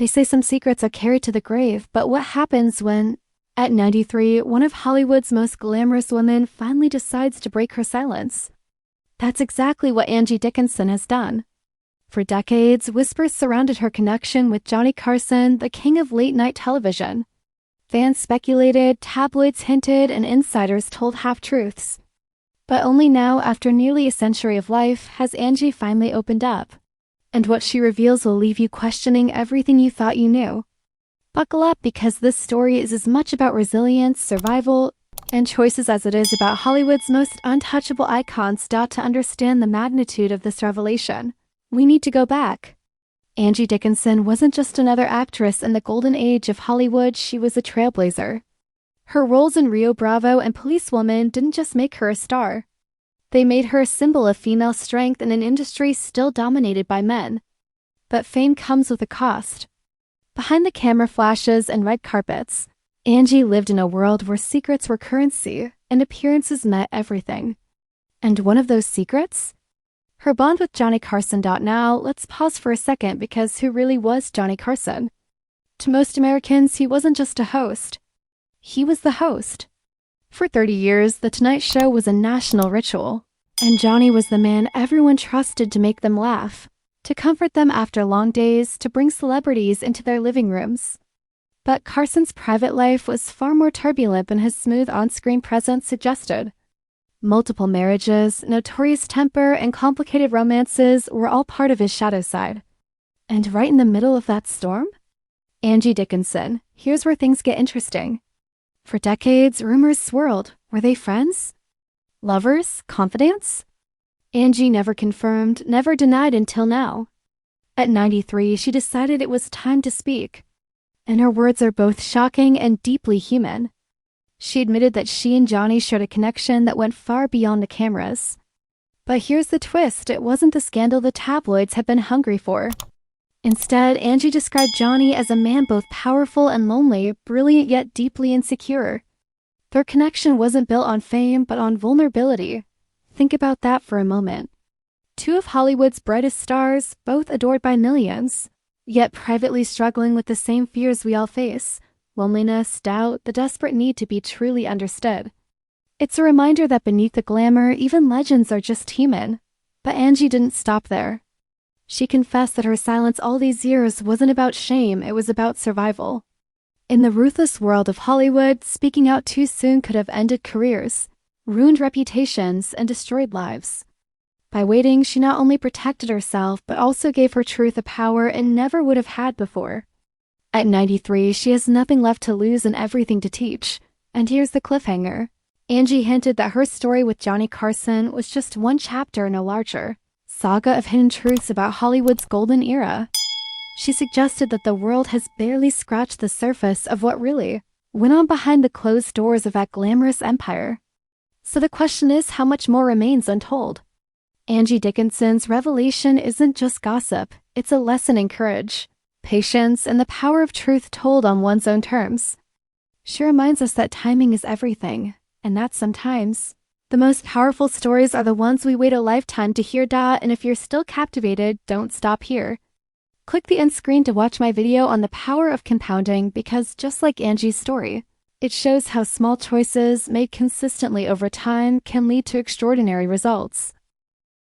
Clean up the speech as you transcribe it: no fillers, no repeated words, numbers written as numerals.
They say some secrets are carried to the grave, but what happens when, at 93, one of Hollywood's most glamorous women finally decides to break her silence? That's exactly what Angie Dickinson has done. For decades, whispers surrounded her connection with Johnny Carson, the king of late-night television. Fans speculated, tabloids hinted, and insiders told half-truths. But only now, after nearly a century of life, has Angie finally opened up. And what she reveals will leave you questioning everything you thought you knew. Buckle up, because this story is as much about resilience, survival, and choices as it is about Hollywood's most untouchable icons. To understand the magnitude of this revelation, we need to go back. Angie Dickinson wasn't just another actress in the golden age of Hollywood, she was a trailblazer. Her roles in Rio Bravo and Policewoman didn't just make her a star. They made her a symbol of female strength in an industry still dominated by men. But fame comes with a cost. Behind the camera flashes and red carpets, Angie lived in a world where secrets were currency and appearances meant everything. And one of those secrets? Her bond with Johnny Carson. Now, let's pause for a second, because who really was Johnny Carson? To most Americans, he wasn't just a host. He was the host. For 30 years, The Tonight Show was a national ritual, and Johnny was the man everyone trusted to make them laugh, to comfort them after long days, to bring celebrities into their living rooms. But Carson's private life was far more turbulent than his smooth on-screen presence suggested. Multiple marriages, notorious temper, and complicated romances were all part of his shadow side. And right in the middle of that storm? Angie Dickinson. Here's where things get interesting. For decades, rumors swirled. Were they friends? Lovers? Confidants? Angie never confirmed, never denied until now. At 93, she decided it was time to speak. And her words are both shocking and deeply human. She admitted that she and Johnny shared a connection that went far beyond the cameras. But here's the twist: it wasn't the scandal the tabloids had been hungry for. Instead, Angie described Johnny as a man both powerful and lonely, brilliant yet deeply insecure. Their connection wasn't built on fame, but on vulnerability. Think about that for a moment. Two of Hollywood's brightest stars, both adored by millions, yet privately struggling with the same fears we all face: loneliness, doubt, the desperate need to be truly understood. It's a reminder that beneath the glamour, even legends are just human. But Angie didn't stop there. She confessed that her silence all these years wasn't about shame, it was about survival. In the ruthless world of Hollywood, speaking out too soon could have ended careers, ruined reputations, and destroyed lives. By waiting, she not only protected herself, but also gave her truth a power it never would have had before. At 93, she has nothing left to lose and everything to teach. And here's the cliffhanger. Angie hinted that her story with Johnny Carson was just one chapter in a larger saga of hidden truths about Hollywood's golden era. She suggested that the world has barely scratched the surface of what really went on behind the closed doors of that glamorous empire. So the question is, how much more remains untold? Angie Dickinson's revelation isn't just gossip, it's a lesson in courage, patience, and the power of truth told on one's own terms. She reminds us that timing is everything, and that sometimes the most powerful stories are the ones we wait a lifetime to hear. And if you're still captivated, don't stop here. Click the end screen to watch my video on the power of compounding, because just like Angie's story, it shows how small choices made consistently over time can lead to extraordinary results.